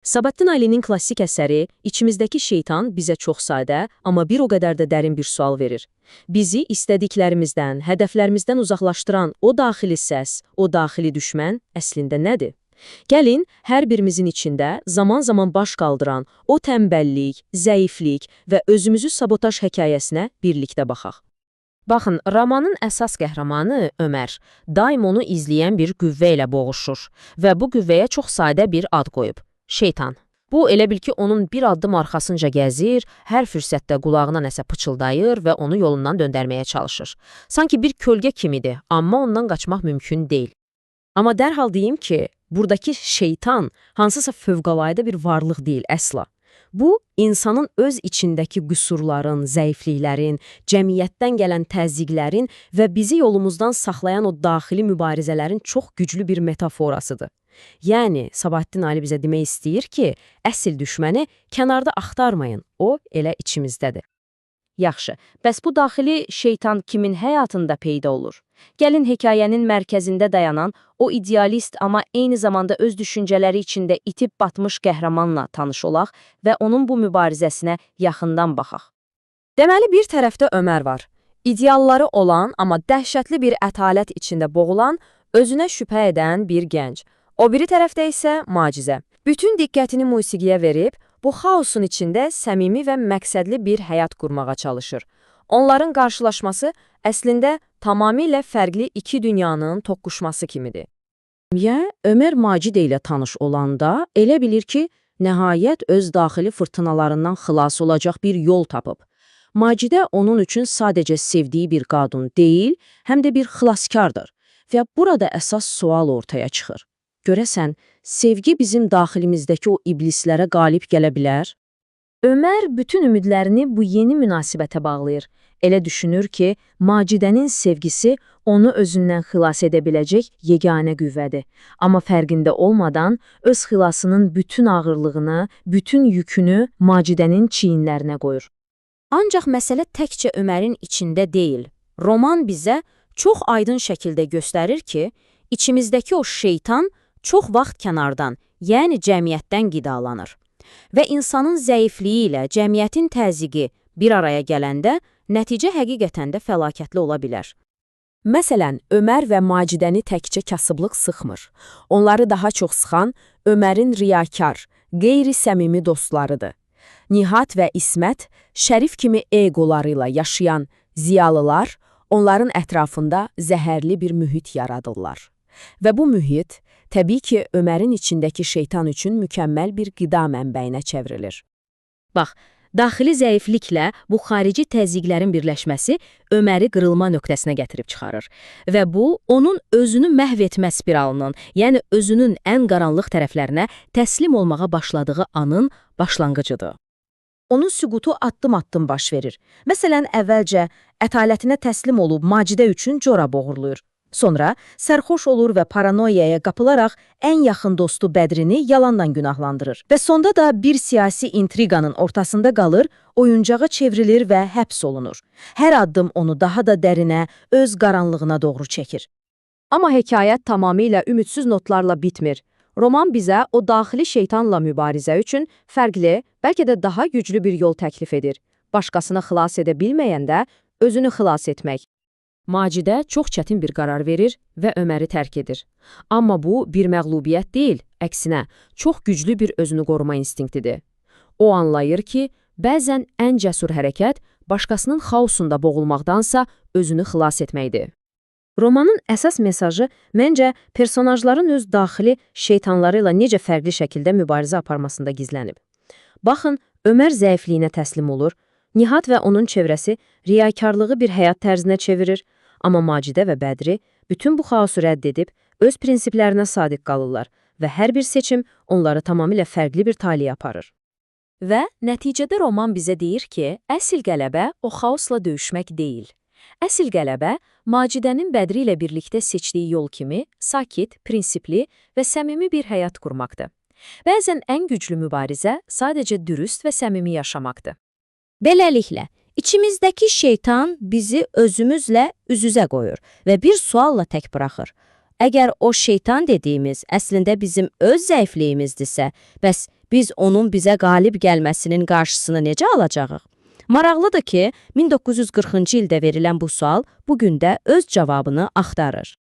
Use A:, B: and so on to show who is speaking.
A: Sabahattin Ali'nin klassik əsəri İçimizdəki şeytan bizə çox sadə, amma bir o qədər də dərin bir sual verir. Bizi istədiklərimizdən, hədəflərimizdən uzaqlaşdıran o daxili səs, o daxili düşmən əslində nədir? Gəlin, hər birimizin içində zaman-zaman baş qaldıran o tənbəllik, zəiflik və özümüzü sabotaj hekayəsinə birlikdə baxaq. Baxın, romanın əsas qəhrəmanı Ömər daim onu izləyən bir qüvvə ilə boğuşur və bu qüvvəyə çox sadə bir ad qoyub. Şeytan. Bu, elə bil ki, onun bir addım arxasınca gəzir, hər fürsətdə qulağına nəsə pıçıldayır və onu yolundan döndərməyə çalışır. Sanki bir kölgə kimidir, amma ondan qaçmaq mümkün deyil. Amma dərhal deyim ki, buradakı şeytan hansısa fövqəladə bir varlıq deyil əsla. Bu, insanın öz içindəki qüsurların, zəifliklərin, cəmiyyətdən gələn təzyiqlərin və bizi yolumuzdan saxlayan o daxili mübarizələrin çox güclü bir metaforasıdır. Yəni, Sabahattin Ali bizə demək istəyir ki, əsl düşməni kənarda axtarmayın, o elə içimizdədir. Yaxşı, bəs bu daxili şeytan kimin həyatında peyda olur? Gəlin hekayənin mərkəzində dayanan o idealist amma eyni zamanda öz düşüncələri içində itib batmış qəhrəmanla tanış olaq və onun bu mübarizəsinə yaxından baxaq. Deməli, bir tərəfdə Ömər var. İdealları olan, amma dəhşətli bir ətalət içində boğulan, özünə şübhə edən bir gənc. O biri tərəfdə isə Macizə. Bütün diqqətini musiqiyə verib, bu xaosun içində səmimi və məqsədli bir həyat qurmağa çalışır. Onların qarşılaşması əslində tamamilə fərqli iki dünyanın toqquşması kimidir. Ömər Macidə ilə tanış olanda elə bilir ki, nəhayət öz daxili fırtınalarından xilas olacaq bir yol tapıb. Macidə onun üçün sadəcə sevdiyi bir qadın deyil, həm də bir xilaskardır. Və burada əsas sual ortaya çıxır. Görəsən, sevgi bizim daxilimizdəki o iblislərə qalib gələ bilər? Ömər bütün ümidlərini bu yeni münasibətə bağlayır. Elə düşünür ki, Macidənin sevgisi onu özündən xilas edə biləcək yeganə qüvvədir. Amma fərqində olmadan öz xilasının bütün ağırlığını, bütün yükünü Macidənin çiyinlərinə qoyur. Ancaq məsələ təkcə Ömərin içində deyil. Roman bizə çox aydın şəkildə göstərir ki, içimizdəki o şeytan çox vaxt kənardan, yəni cəmiyyətdən qidalanır. Və insanın zəifliyi ilə cəmiyyətin təzyiqi bir araya gələndə, nəticə həqiqətən də fəlakətli ola bilər. Məsələn, Ömər və Macidəni təkcə kasıblıq sıxmır. Onları daha çox sıxan Ömərin riyakar, qeyri-səmimi dostlarıdır. Nihat və İsmət, Şərif kimi egolarıyla yaşayan ziyalılar, onların ətrafında zəhərli bir mühit yaradırlar. Və bu mühit, təbii ki, Ömərin içindəki şeytan üçün mükəmməl bir qida mənbəyinə çevrilir. Bax, daxili zəifliklə bu xarici təzyiqlərin birləşməsi Öməri qırılma nöqtəsinə gətirib çıxarır. Və bu, onun özünü məhv etmə spiralının, yəni özünün ən qaranlıq tərəflərinə təslim olmağa başladığı anın başlanğıcıdır. Onun süqutu addım-addım baş verir. Məsələn, əvvəlcə ətalətinə təslim olub Macidə üçün cora boğurluyur. Sonra sərxoş olur və paranoyaya qapılaraq ən yaxın dostu Bədrini yalandan günahlandırır. Və sonda da bir siyasi intriqanın ortasında qalır, oyuncağa çevrilir və həbs olunur. Hər addım onu daha da dərinə, öz qaranlığına doğru çəkir. Amma hekayət tamamilə ümidsiz notlarla bitmir. Roman bizə o daxili şeytanla mübarizə üçün fərqli, bəlkə də daha güclü bir yol təklif edir. Başqasını xilas edə bilməyəndə özünü xilas etmək. Macidə çox çətin bir qərar verir və Öməri tərk edir. Amma bu bir məğlubiyyət deyil, əksinə, çox güclü bir özünü qoruma instinktidir. O anlayır ki, bəzən ən cəsur hərəkət başqasının xaosunda boğulmaqdansa özünü xilas etməkdir. Romanın əsas mesajı məncə personajların öz daxili şeytanları ilə necə fərqli şəkildə mübarizə aparmasında gizlənib. Baxın, Ömər zəifliyinə təslim olur, Nihat və onun çevrəsi riyakarlığı bir həyat tərzinə çevirir, amma Macidə və Bədri bütün bu xaosu rədd edib öz prinsiplərinə sadiq qalırlar və hər bir seçim onları tamamilə fərqli bir taliyə aparır. Və nəticədə roman bizə deyir ki, əsl qələbə o xaosla döyüşmək deyil. Əsl qələbə Macidənin Bədri ilə birlikdə seçdiyi yol kimi sakit, prinsipli və səmimi bir həyat qurmaqdır. Bəzən ən güclü mübarizə sadəcə dürüst və səmimi yaşamaqdır. Beləliklə, içimizdəki şeytan bizi özümüzlə üz-üzə qoyur və bir sualla tək buraxır.
B: Əgər o şeytan dediyimiz əslində bizim öz zəifliyimizdirsə, bəs biz onun bizə qalib gəlməsinin qarşısını necə alacağıq? Maraqlıdır ki, 1940-cı ildə verilən bu sual bu gün də öz cavabını axtarır.